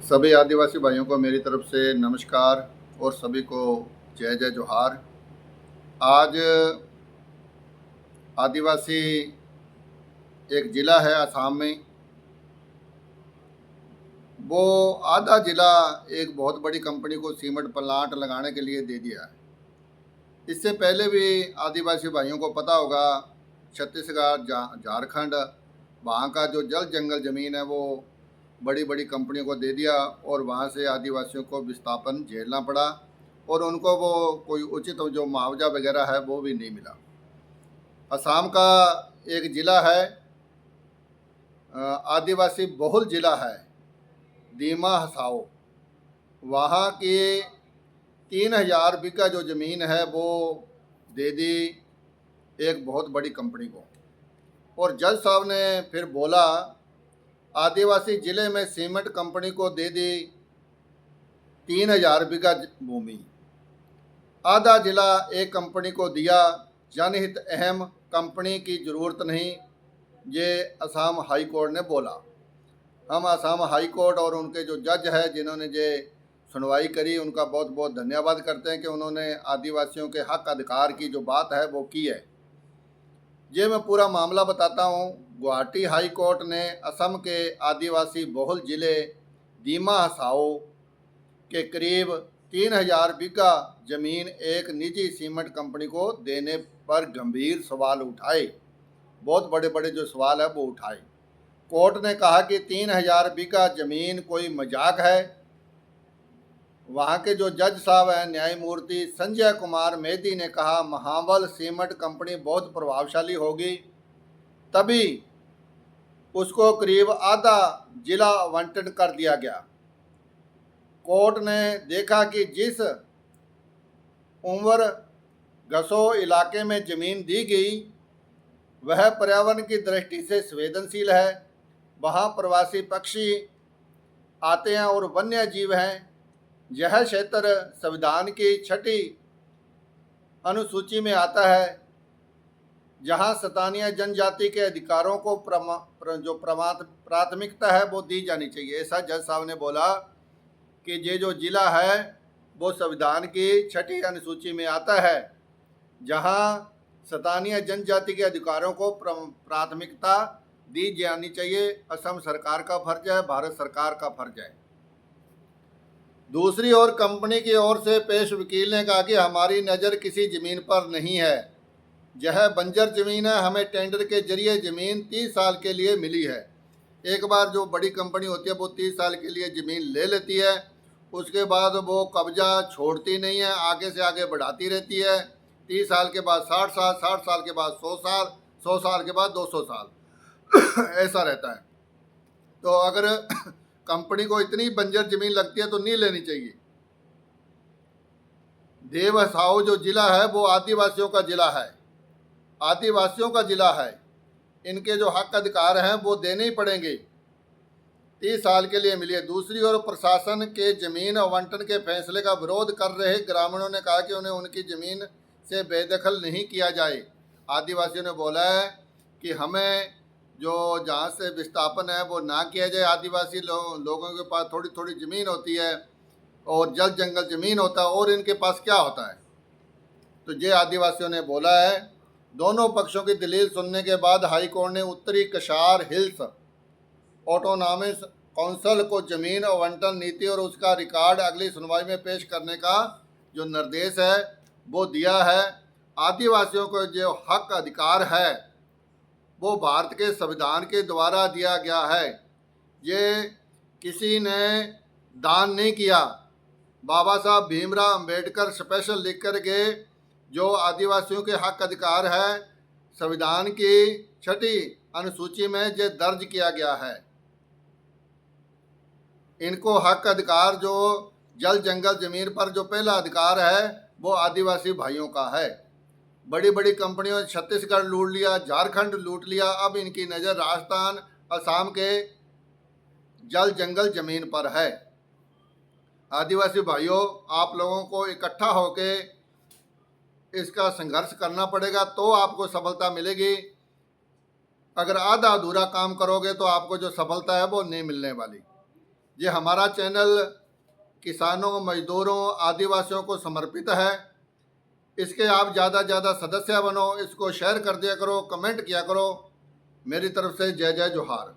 सभी आदिवासी भाइयों को मेरी तरफ से नमस्कार और सभी को जय जय जोहार। आज आदिवासी एक ज़िला है असम में, वो आधा ज़िला एक बहुत बड़ी कंपनी को सीमेंट प्लांट लगाने के लिए दे दिया है। इससे पहले भी आदिवासी भाइयों को पता होगा, छत्तीसगढ़, झारखंड, वहाँ का जो जल जंगल ज़मीन है वो बड़ी बड़ी कंपनियों को दे दिया और वहाँ से आदिवासियों को विस्थापन झेलना पड़ा और उनको वो कोई उचित जो मुआवजा वगैरह है वो भी नहीं मिला। असम का एक ज़िला है, आदिवासी बहुल ज़िला है, दीमा हसाओ। वहाँ की 3000 बीघा जो ज़मीन है वो दे दी एक बहुत बड़ी कंपनी को। और जज साहब ने फिर बोला, आदिवासी ज़िले में सीमेंट कंपनी को दे दी 3000 बीघा भूमि, आधा ज़िला एक कंपनी को दिया, जनहित अहम कंपनी की ज़रूरत नहीं, ये असम हाई कोर्ट ने बोला। हम असम हाई कोर्ट और उनके जो जज है जिन्होंने ये सुनवाई करी, उनका बहुत बहुत धन्यवाद करते हैं कि उन्होंने आदिवासियों के हक अधिकार की जो बात है वो की है। ये मैं पूरा मामला बताता हूँ। गुवाहाटी हाई कोर्ट ने असम के आदिवासी बहुल ज़िले दीमा हसाओ के करीब 3000 बीघा जमीन एक निजी सीमेंट कंपनी को देने पर गंभीर सवाल उठाए। बहुत बड़े बड़े जो सवाल है वो उठाए। कोर्ट ने कहा कि 3000 बीघा जमीन कोई मजाक है। वहाँ के जो जज साहब हैं, न्यायमूर्ति संजय कुमार मेहदी ने कहा, महाबल सीमेंट कंपनी बहुत प्रभावशाली होगी, तभी उसको करीब आधा जिला आवंटन कर दिया गया। कोर्ट ने देखा कि जिस उम्र गसो इलाके में ज़मीन दी गई वह पर्यावरण की दृष्टि से संवेदनशील है। वहाँ प्रवासी पक्षी आते हैं और वन्य जीव हैं। यह क्षेत्र संविधान की 6ठी अनुसूची में आता है, जहाँ स्थानीय जनजाति के अधिकारों को प्राथमिकता है वो दी जानी चाहिए। ऐसा जज साहब ने बोला कि ये जो ज़िला है वो संविधान की 6ठी अनुसूची में आता है, जहाँ स्थानीय जनजाति के अधिकारों को प्राथमिकता दी जानी चाहिए। असम सरकार का फर्ज है, भारत सरकार का फर्ज है। दूसरी ओर कंपनी की ओर से पेश वकील ने कहा कि हमारी नज़र किसी ज़मीन पर नहीं है, यह बंजर ज़मीन है, हमें टेंडर के जरिए ज़मीन 30 साल के लिए मिली है। एक बार जो बड़ी कंपनी होती है वो 30 साल के लिए ज़मीन ले लेती है, उसके बाद वो कब्जा छोड़ती नहीं है, आगे से आगे बढ़ाती रहती है। 30 साल के बाद 60 साल, 60 साल के बाद 100 साल, 100 साल के बाद 200 साल ऐसा रहता है। तो अगर कंपनी को इतनी बंजर ज़मीन लगती है तो नहीं लेनी चाहिए। देव हसाओ जो ज़िला है वो आदिवासियों का ज़िला है, आदिवासियों का ज़िला है। इनके जो हक अधिकार हैं वो देने ही पड़ेंगे। 30 साल के लिए मिली। दूसरी ओर प्रशासन के ज़मीन आवंटन के फैसले का विरोध कर रहे ग्रामीणों ने कहा कि उन्हें उनकी ज़मीन से बेदखल नहीं किया जाए। आदिवासियों ने बोला है कि हमें जो जहाँ से विस्थापन है वो ना किया जाए। आदिवासी लोगों के पास थोड़ी थोड़ी ज़मीन होती है और जल जंगल ज़मीन होता है, और इनके पास क्या होता है। तो ये आदिवासियों ने बोला है। दोनों पक्षों की दलील सुनने के बाद हाई कोर्ट ने उत्तरी कशार हिल्स ऑटोनॉमस काउंसिल को जमीन आवंटन नीति और उसका रिकॉर्ड अगली सुनवाई में पेश करने का जो निर्देश है वो दिया है। आदिवासियों को जो हक अधिकार है वो भारत के संविधान के द्वारा दिया गया है, ये किसी ने दान नहीं किया। बाबा साहब भीमराव अंबेडकर स्पेशल लिख कर के जो आदिवासियों के हक अधिकार है संविधान की 6ठी अनुसूची में ये दर्ज किया गया है। इनको हक अधिकार जो जल जंगल ज़मीन पर जो पहला अधिकार है वो आदिवासी भाइयों का है। बड़ी बड़ी कंपनियों ने छत्तीसगढ़ लूट लिया, झारखंड लूट लिया, अब इनकी नज़र राजस्थान, असम के जल जंगल ज़मीन पर है। आदिवासी भाइयों, आप लोगों को इकट्ठा होके इसका संघर्ष करना पड़ेगा तो आपको सफलता मिलेगी। अगर आधा अधूरा काम करोगे तो आपको जो सफलता है वो नहीं मिलने वाली। ये हमारा चैनल किसानों, मजदूरों, आदिवासियों को समर्पित है। इसके आप ज़्यादा से ज़्यादा सदस्य बनो, इसको शेयर कर दिया करो, कमेंट किया करो। मेरी तरफ से जय जय जोहार।